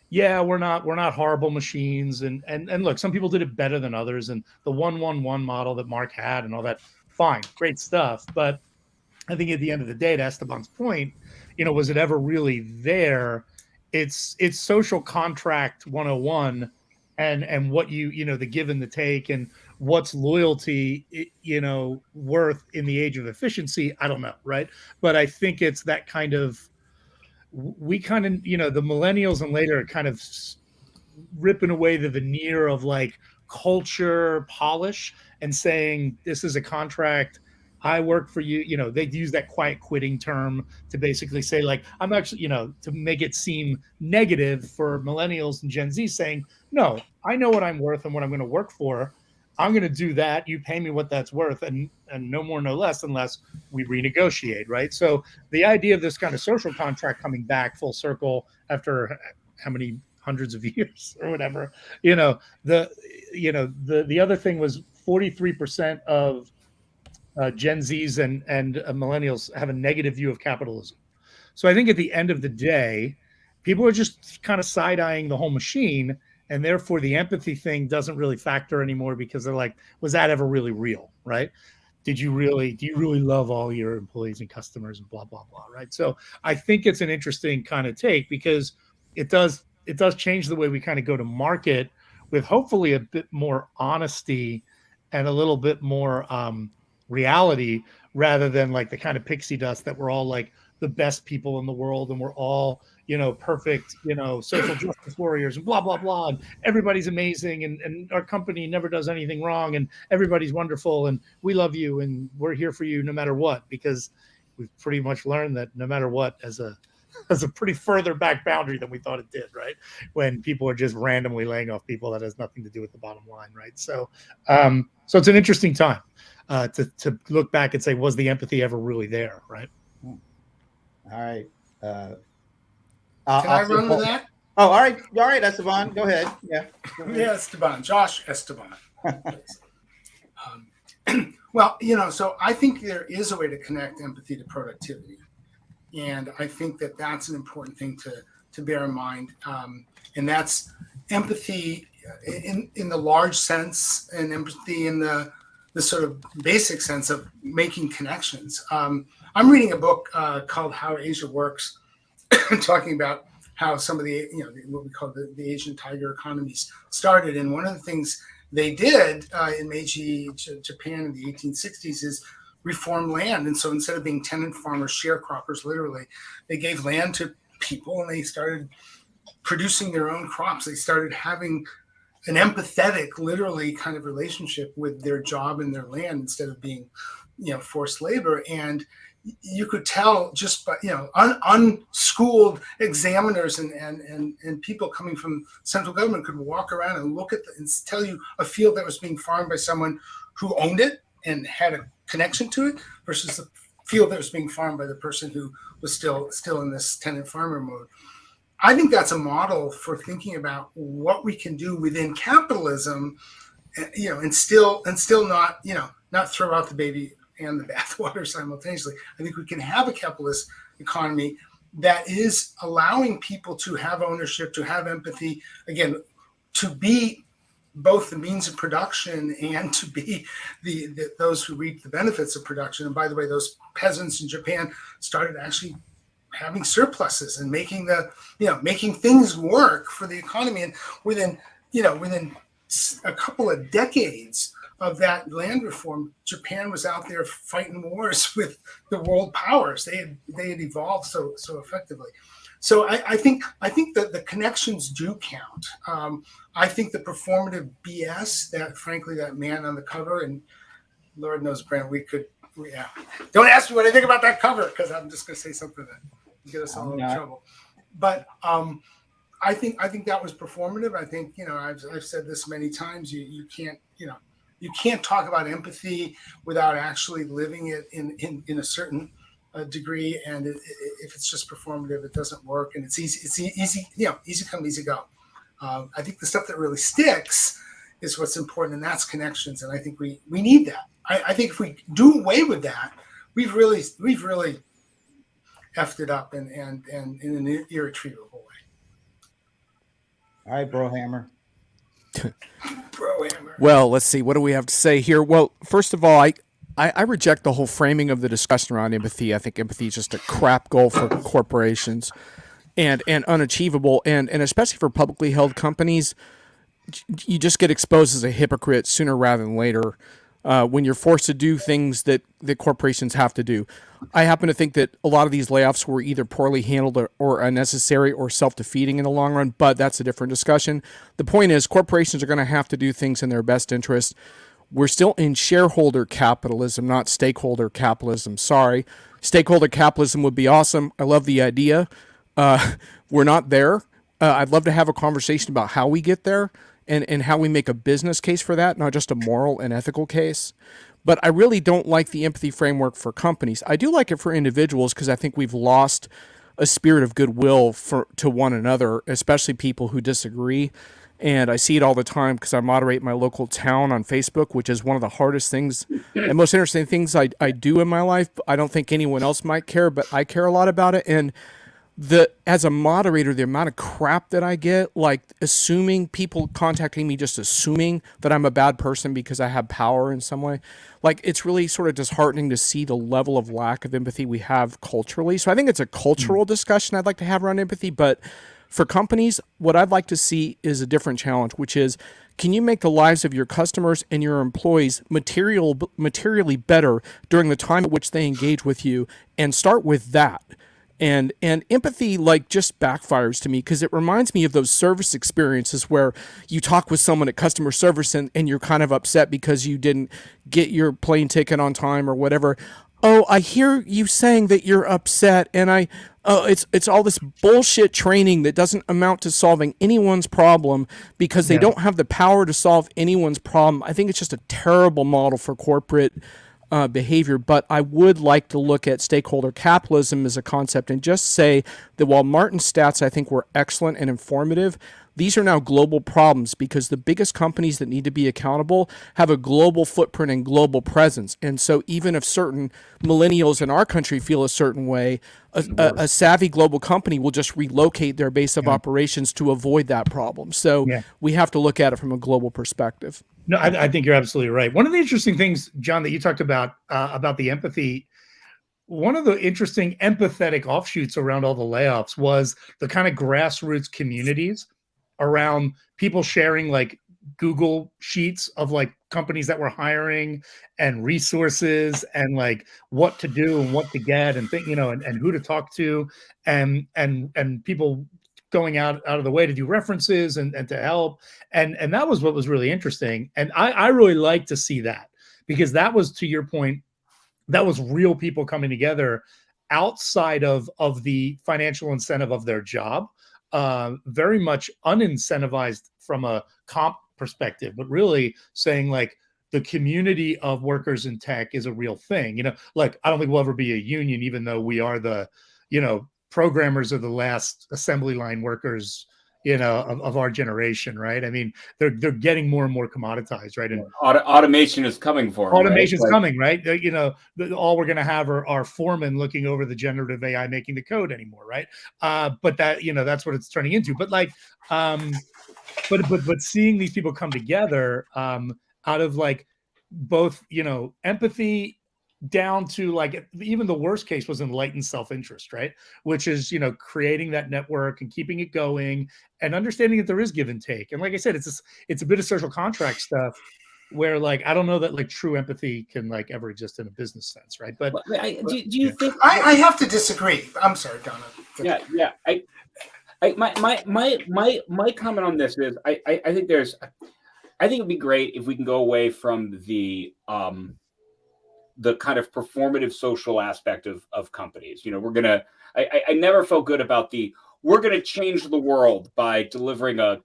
yeah, we're not horrible machines. And look, some people did it better than others. And the 1-1-1 model that Mark had and all that, fine, great stuff. But I think at the end of the day, to Esteban's point, was it ever really there? It's social contract 101 and what the give and the take and what's loyalty, worth in the age of efficiency. I don't know. Right. But I think it's that kind of, we kind of, the millennials and later are kind of ripping away the veneer of like culture polish and saying, this is a contract. I work for you. They use that quiet quitting term to basically say like, I'm actually, to make it seem negative for millennials and Gen Z saying, no, I know what I'm worth and what I'm going to work for. I'm going to do that. You pay me what that's worth and no more, no less, unless we renegotiate. Right. So the idea of this kind of social contract coming back full circle after how many hundreds of years or whatever, the other thing was 43% of Gen Zs and millennials have a negative view of capitalism. So I think at the end of the day, people are just kind of side-eyeing the whole machine, and therefore the empathy thing doesn't really factor anymore because they're like, was that ever really real, right? Do you really love all your employees and customers and blah, blah, blah, right? So I think it's an interesting kind of take because it does change the way we kind of go to market with hopefully a bit more honesty and a little bit more reality rather than like the kind of pixie dust that we're all like the best people in the world and we're all perfect social justice warriors and blah blah blah and everybody's amazing and our company never does anything wrong and everybody's wonderful and we love you and we're here for you no matter what, because we've pretty much learned that no matter what as a pretty further back boundary than we thought it did, right? When people are just randomly laying off people that has nothing to do with the bottom line, right? So so it's an interesting time to look back and say, was the empathy ever really there, right? All right. Can I run with that? Oh, all right, Esteban, go ahead. Yeah. Yeah, Esteban, Josh Esteban. Well, so I think there is a way to connect empathy to productivity. And I think that that's an important thing to bear in mind. And that's empathy in the large sense and empathy in the sort of basic sense of making connections. I'm reading a book called How Asia Works, talking about how some of the, what we call the Asian tiger economies started. And one of the things they did in Meiji Japan in the 1860s is reform land. And so instead of being tenant farmers, sharecroppers, literally, they gave land to people and they started producing their own crops. They started having an empathetic, literally kind of relationship with their job and their land instead of being, forced labor. And you could tell just by, unschooled examiners and people coming from central government could walk around and look at and tell you a field that was being farmed by someone who owned it and had a connection to it versus the field that was being farmed by the person who was still in this tenant farmer mode. I think that's a model for thinking about what we can do within capitalism, and still not throw out the baby and the bathwater simultaneously. I think we can have a capitalist economy that is allowing people to have ownership, to have empathy, again, to be both the means of production and to be those who reap the benefits of production. And by the way, those peasants in Japan started actually having surpluses and making things work for the economy. And within a couple of decades of that land reform, Japan was out there fighting wars with the world powers. They had evolved so effectively. So I think that the connections do count. I think the performative BS that, frankly, that man on the cover, and Lord knows, Brent, don't ask me what I think about that cover because I'm just going to say something that will get us all in trouble. But I think that was performative. I think, I've said this many times. You can't talk about empathy without actually living it in a certain degree. And if it's just performative, it doesn't work. And it's easy, easy come, easy go. I think the stuff that really sticks is what's important, and that's connections. And I think we need that. I think if we do away with that, we've really effed it up and in an irretrievable way. All right, Brohammer. Brohammer. Well, let's see. What do we have to say here? Well, first of all, I reject the whole framing of the discussion around empathy. I think empathy is just a crap goal for corporations and unachievable. And especially for publicly held companies, you just get exposed as a hypocrite sooner rather than later when you're forced to do things that corporations have to do. I happen to think that a lot of these layoffs were either poorly handled or unnecessary or self-defeating in the long run, but that's a different discussion. The point is corporations are going to have to do things in their best interest. We're still in shareholder capitalism, not stakeholder capitalism. Sorry. Stakeholder capitalism would be awesome. I love the idea. We're not there. I'd love to have a conversation about how we get there and how we make a business case for that, not just a moral and ethical case. But I really don't like the empathy framework for companies. I do like it for individuals because I think we've lost a spirit of goodwill to one another, especially people who disagree. And I see it all the time because I moderate my local town on Facebook, which is one of the hardest things and most interesting things I do in my life. I don't think anyone else might care, but I care a lot about it. And as a moderator, the amount of crap that I get, like assuming people contacting me, just assuming that I'm a bad person because I have power in some way, like it's really sort of disheartening to see the level of lack of empathy we have culturally. So I think it's a cultural discussion I'd like to have around empathy, but for companies, what I'd like to see is a different challenge, which is, can you make the lives of your customers and your employees materially better during the time at which they engage with you, and start with that. And empathy just backfires to me because it reminds me of those service experiences where you talk with someone at customer service and you're kind of upset because you didn't get your plane ticket on time or whatever. Oh, I hear you saying that you're upset, and it's all this bullshit training that doesn't amount to solving anyone's problem because they don't have the power to solve anyone's problem. I think it's just a terrible model for corporate behavior, but I would like to look at stakeholder capitalism as a concept and just say that while Martin's stats I think were excellent and informative, these are now global problems because the biggest companies that need to be accountable have a global footprint and global presence. And so even if certain millennials in our country feel a certain way, a savvy global company will just relocate their base of operations to avoid that problem. So we have to look at it from a global perspective. No, I think you're absolutely right. One of the interesting things, John, that you talked about the empathy, one of the interesting empathetic offshoots around all the layoffs was the kind of grassroots communities around people sharing like Google sheets of like companies that were hiring and resources and like what to do and what to get and and who to talk to and people going out of the way to do references and to help. And that was what was really interesting. And I really like to see that because that was, to your point, that was real people coming together outside of the financial incentive of their job, very much unincentivized from a comp perspective, but really saying like the community of workers in tech is a real thing. Like I don't think we'll ever be a union, even though we are the, programmers are the last assembly line workers, of our generation, right? I mean, they're getting more and more commoditized, right? And automation is coming for them, automation's right? coming, right? All we're going to have are foremen looking over the generative AI making the code anymore, right? But that, that's what it's turning into. But like, but seeing these people come together out of like both, empathy down to like even the worst case was enlightened self-interest, right? Which is, creating that network and keeping it going and understanding that there is give and take. And like I said, it's a bit of social contract stuff where like, I don't know that like true empathy can like ever exist in a business sense, right? But do you think I have to disagree. I'm sorry, Donna. Yeah. My comment on this is I think it'd be great if we can go away from the kind of performative social aspect of companies. I never felt good about we're going to change the world by delivering a,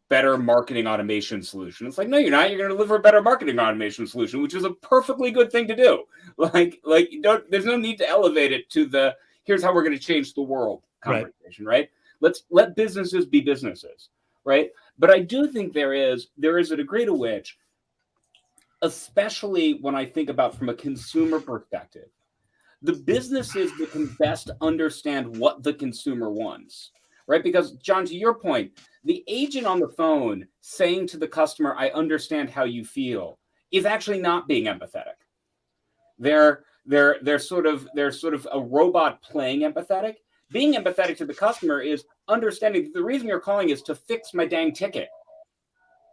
better marketing automation solution. It's like, no, you're not. You're going to deliver a better marketing automation solution, which is a perfectly good thing to do. There's no need to elevate it to the, here's how we're going to change the world conversation, right? Let's let businesses be businesses, right? But I do think there is a degree to which, especially when I think about from a consumer perspective, the businesses that can best understand what the consumer wants, right? Because, John, to your point, the agent on the phone saying to the customer, I understand how you feel, is actually not being empathetic. They're sort of a robot playing empathetic. Being empathetic to the customer is understanding the reason you're calling is to fix my dang ticket,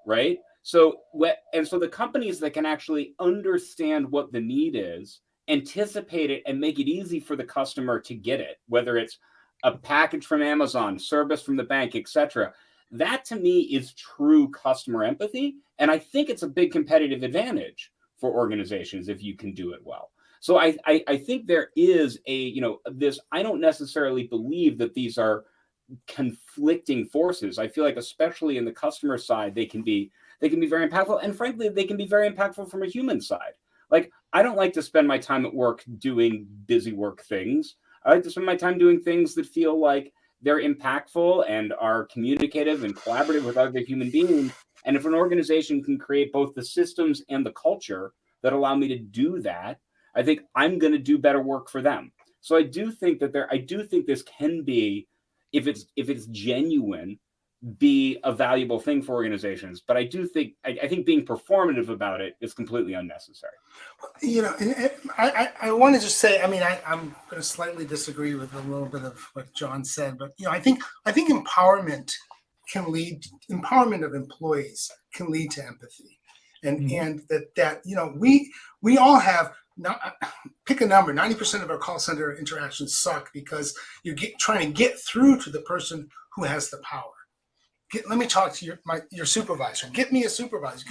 right? So the companies that can actually understand what the need is, anticipate it, and make it easy for the customer to get it, whether it's a package from Amazon, service from the bank, etc. That to me is true customer empathy. And I think it's a big competitive advantage for organizations if you can do it well. So I think there is this, I don't necessarily believe that these are conflicting forces. I feel like especially in the customer side, they can be very impactful. And frankly, they can be very impactful from a human side. Like, I don't like to spend my time at work doing busy work things. I like to spend my time doing things that feel like they're impactful and are communicative and collaborative with other human beings. And if an organization can create both the systems and the culture that allow me to do that, I think I'm going to do better work for them. So I do think this can be, if it's genuine, be a valuable thing for organizations. But I think being performative about it is completely unnecessary. And I want to just say, I'm going to slightly disagree with a little bit of what John said, but I think empowerment of employees can lead to empathy, and that we all have. Pick a number. 90% of our call center interactions suck because you're trying to get through to the person who has the power. Let me talk to your supervisor. Get me a supervisor.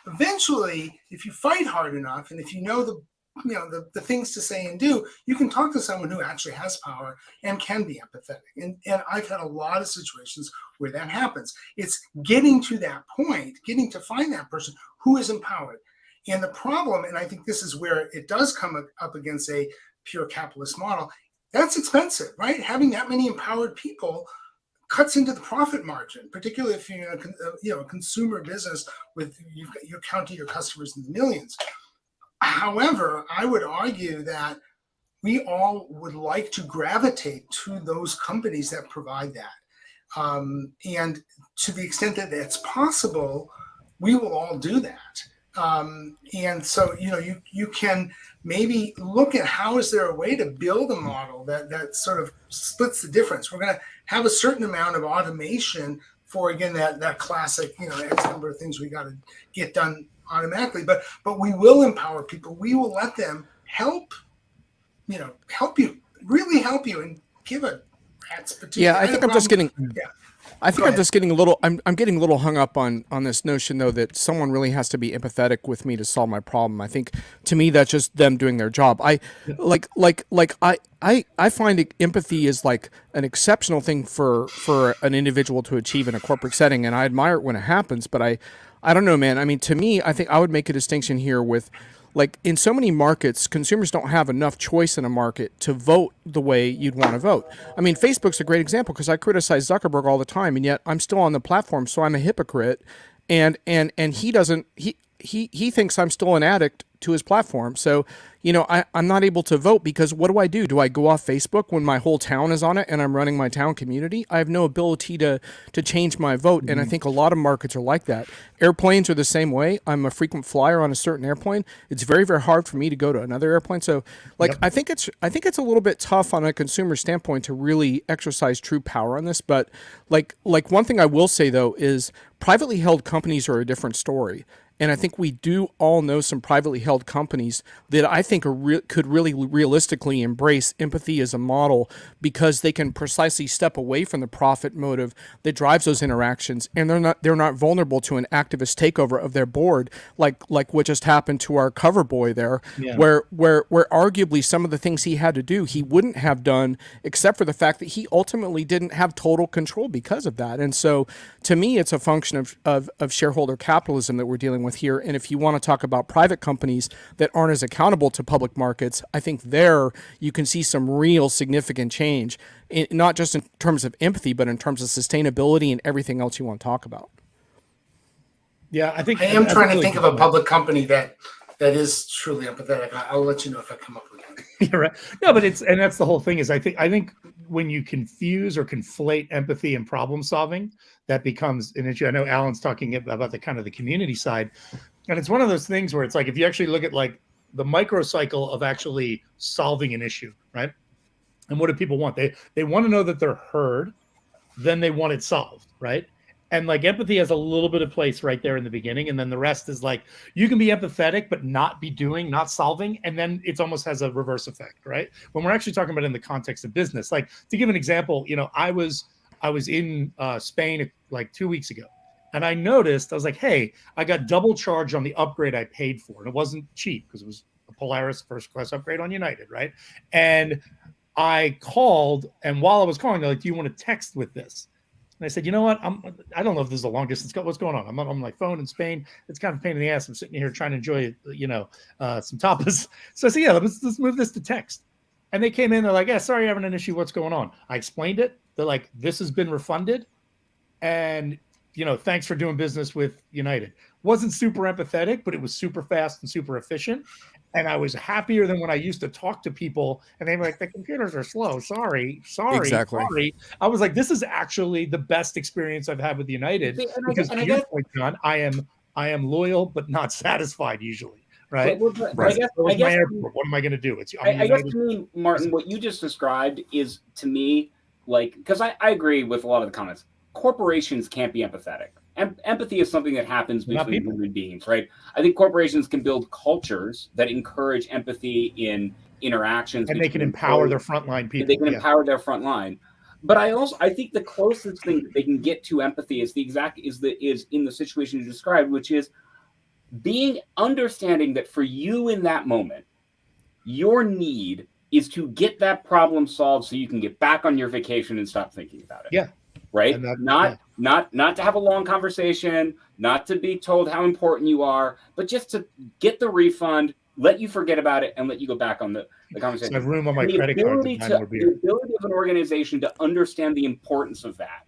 Eventually, if you fight hard enough, and if you know the things to say and do, you can talk to someone who actually has power and can be empathetic. And I've had a lot of situations where that happens. It's getting to that point, getting to find that person who is empowered. And the problem, and I think this is where it does come up against a pure capitalist model, that's expensive, right? Having that many empowered people cuts into the profit margin, particularly if you're a consumer business with you're counting your customers in the millions. However, I would argue that we all would like to gravitate to those companies that provide that. And to the extent that it's possible, we will all do that. And so, you can maybe look at how is there a way to build a model that sort of splits the difference. We're going to have a certain amount of automation for, again, that classic, X number of things we got to get done automatically, but we will empower people. We will let them help you, really help you, and give a rat's patootie. Yeah, I think I'm just getting. Yeah. I think I'm just getting a little. I'm getting a little hung up on this notion, though, that someone really has to be empathetic with me to solve my problem. I think to me that's just them doing their job. I find empathy is like an exceptional thing for an individual to achieve in a corporate setting, and I admire it when it happens. But I don't know, man. I mean, to me, I think I would make a distinction here with. Like, in so many markets, consumers don't have enough choice in a market to vote the way you'd want to vote. I mean, Facebook's a great example because I criticize Zuckerberg all the time, and yet I'm still on the platform, so I'm a hypocrite. And he doesn't. He thinks I'm still an addict to his platform. So, I'm not able to vote because what do? Do I go off Facebook when my whole town is on it and I'm running my town community? I have no ability to change my vote. Mm-hmm. And I think a lot of markets are like that. Airplanes are the same way. I'm a frequent flyer on a certain airplane. It's very, very hard for me to go to another airplane. So yep. I think it's a little bit tough on a consumer standpoint to really exercise true power on this. But like one thing I will say though is privately held companies are a different story. And I think we do all know some privately held companies that I think could really realistically embrace empathy as a model, because they can precisely step away from the profit motive that drives those interactions, and they're not vulnerable to an activist takeover of their board, like what just happened to our cover boy there, where arguably some of the things he had to do he wouldn't have done, except for the fact that he ultimately didn't have total control because of that. And so to me, it's a function of shareholder capitalism that we're dealing with here. And if you want to talk about private companies that aren't as accountable to public markets, I think there you can see some real significant change, not just in terms of empathy, but in terms of sustainability and everything else you want to talk about. Yeah, I am trying to think of a public company that is truly empathetic. I'll let you know if I come up with one. You're right. No, but that's the whole thing is I think when you confuse or conflate empathy and problem solving, that becomes an issue. I know Alan's talking about the kind of the community side, and it's one of those things where it's like, if you actually look at like the microcycle of actually solving an issue, right? And what do people want? They want to know that they're heard, then they want it solved, right? And like empathy has a little bit of place right there in the beginning. And then the rest is like, you can be empathetic, but not solving. And then it almost has a reverse effect, right? When we're actually talking about it in the context of business, like to give an example, I was in Spain like 2 weeks ago, and I noticed, I was like, hey, I got double charged on the upgrade I paid for. And it wasn't cheap because it was a Polaris first class upgrade on United, right? And I called, and while I was calling, they're like, do you want to text with this? And I said, you know what? I don't know if this is a long distance. What's going on? I'm on my phone in Spain. It's kind of a pain in the ass. I'm sitting here trying to enjoy, some tapas. So I said, yeah, let's move this to text. And they came in. They're like, yeah, sorry, having an issue. What's going on? I explained it. They're like, this has been refunded. And, thanks for doing business with United. Wasn't super empathetic, but it was super fast and super efficient. And I was happier than when I used to talk to people and they were like, the computers are slow. Sorry. Exactly. Sorry. I was like, this is actually the best experience I've had with United. Because to your point, John, I am loyal, but not satisfied usually. Right. I guess what am I going to do? I guess to me, Martin, what you just described is to me, like, because I agree with a lot of the comments. Corporations can't be empathetic. Empathy is something that happens between human beings, right? I think corporations can build cultures that encourage empathy in interactions, and they can empower their frontline people. They can empower their frontline. But I think the closest thing that they can get to empathy is in the situation you described, which is understanding that for you in that moment, your need is to get that problem solved so you can get back on your vacation and stop thinking about it. Yeah. Right? Not to have a long conversation, not to be told how important you are, but just to get the refund, let you forget about it, and let you go back on the conversation. So I have room on my credit card. The ability of an organization to understand the importance of that,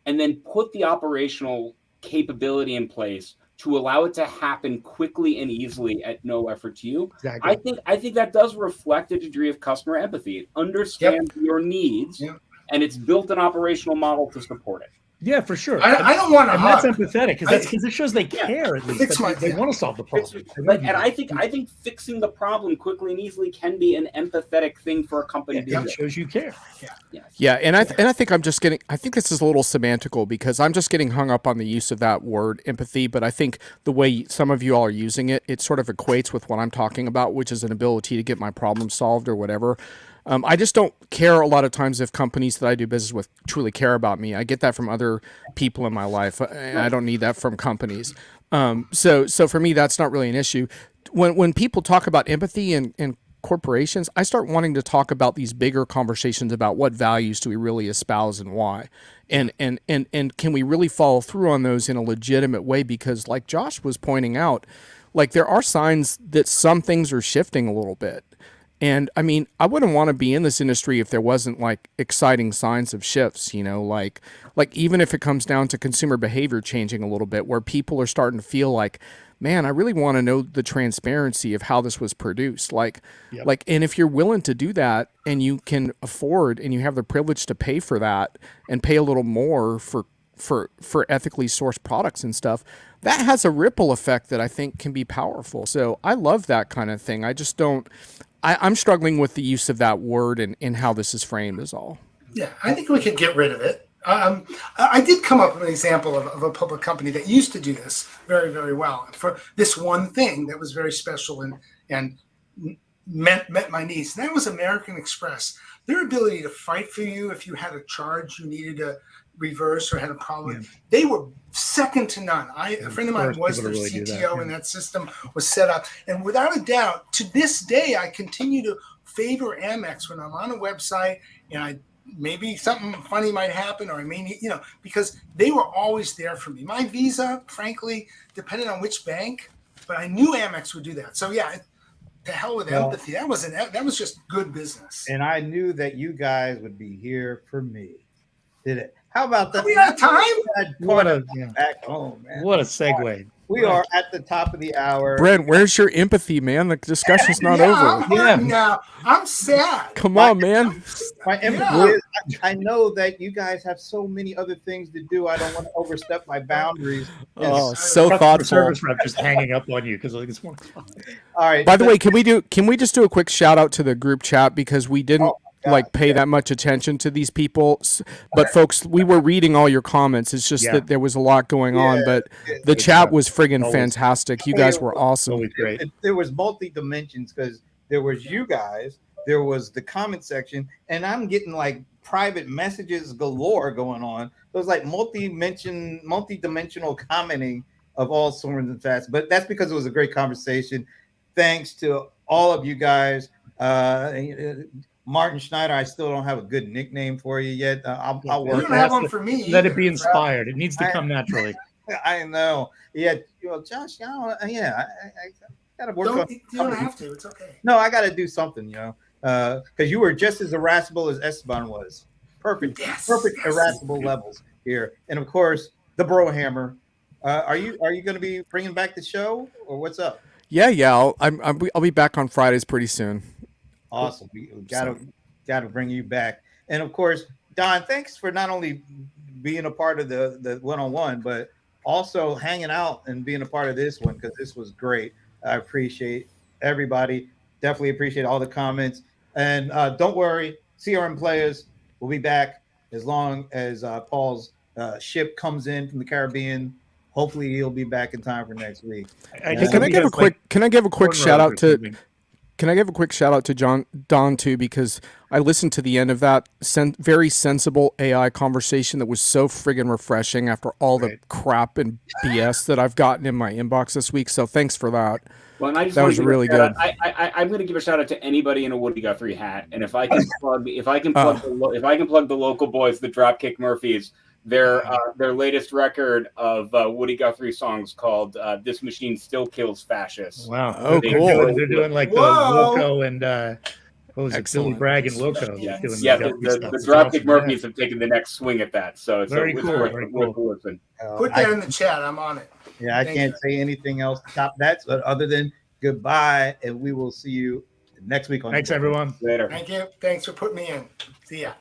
and then put the operational capability in place to allow it to happen quickly and easily at no effort to you. Exactly. I think that does reflect a degree of customer empathy. It understands your needs. Yep. And it's built an operational model to support it. Yeah, for sure. I don't want to. And that's empathetic because it shows they care at least. They want to solve the problem. And I think fixing the problem quickly and easily can be an empathetic thing for a company to do. It shows you care. Yeah, and I think I think this is a little semantical because I'm just getting hung up on the use of that word empathy. But I think the way some of you all are using it, it sort of equates with what I'm talking about, which is an ability to get my problem solved or whatever. I just don't care a lot of times if companies that I do business with truly care about me. I get that from other people in my life. I don't need that from companies. So for me, that's not really an issue. When people talk about empathy and corporations, I start wanting to talk about these bigger conversations about what values do we really espouse and why, and can we really follow through on those in a legitimate way? Because like Josh was pointing out, like there are signs that some things are shifting a little bit. And I mean, I wouldn't want to be in this industry if there wasn't like exciting signs of shifts, like even if it comes down to consumer behavior changing a little bit, where people are starting to feel like, man, I really want to know the transparency of how this was produced. And if you're willing to do that and you can afford and you have the privilege to pay for that and pay a little more for ethically sourced products and stuff, that has a ripple effect that I think can be powerful. So I love that kind of thing. I just don't. I'm struggling with the use of that word and how this is framed is all. Yeah, I think we could get rid of it. I did come up with an example of a public company that used to do this very, very well for this one thing that was very special and met my needs. And that was American Express. Their ability to fight for you if you had a charge you needed to reverse or had a problem. They were second to none. A friend of mine was their CTO, and that system was set up. And without a doubt, to this day, I continue to favor Amex when I'm on a website and maybe something funny might happen, or I mean, because they were always there for me. My Visa, frankly, depended on which bank, but I knew Amex would do that. So yeah, to hell with empathy. That was just good business. And I knew that you guys would be here for me. Did it? How about that? Are we out of time? Back home, man. What a segue. We are at the top of the hour. Brent, where's your empathy, man? The discussion's not over. I'm hurting now. I'm sad. Come on, man. My empathy is, I know that you guys have so many other things to do. I don't want to overstep my boundaries. Oh, so Customer thoughtful. service rep just hanging up on you because like it's 1 o'clock. All right. By the way, can we just do a quick shout out to the group chat because we didn't pay that much attention to these people, but folks, we were reading all your comments. It's just that there was a lot going on, but the chat was friggin' fantastic. You guys were awesome. Always great. There was multi dimensions because there was you guys, there was the comment section, and I'm getting like private messages galore going on. It was like multi-dimensional commenting of all sorts and facts, but that's because it was a great conversation. Thanks to all of you guys. Martin Schneider, I still don't have a good nickname for you yet. I'll work. You don't have one for me. Let it be inspired. It needs to come naturally. I know. Yeah, Josh. I gotta work on. You don't have to. It's okay. No, I gotta do something. Because you were just as irascible as Esteban was. Perfect irascible levels here, and of course the Brohammer. Are you going to be bringing back the show, or what's up? Yeah. I'll be back on Fridays pretty soon. Awesome. We gotta bring you back. And of course, Don, thanks for not only being a part of the one-on-one, but also hanging out and being a part of this one, because this was great. I appreciate everybody. Definitely appreciate all the comments. And don't worry, CRM Playaz will be back as long as Paul's ship comes in from the Caribbean. Hopefully he'll be back in time for next week. Can I give a quick shout out to Can I give a quick shout out to Don too, because I listened to the end of that very sensible AI conversation that was so friggin' refreshing after all the crap and BS that I've gotten in my inbox this week. So thanks for that. Well, and I just that was really good. I'm going to give a shout out to anybody in a Woody Guthrie hat, and if I can plug the local boys, the Dropkick Murphys, their latest record of Woody Guthrie songs called "This Machine Still Kills Fascists." Wow! Oh, cool. They're doing like the Loco and what was it, Billy Bragg and Loco? Yeah, the Dropkick Murphys have taken the next swing at that. So it's very cool. Listen. Put that in the chat. I'm on it. Yeah, I can't say anything else to top that, but other than goodbye, and we will see you next week on. Thanks, everyone. Later. Thank you. Thanks for putting me in. See ya.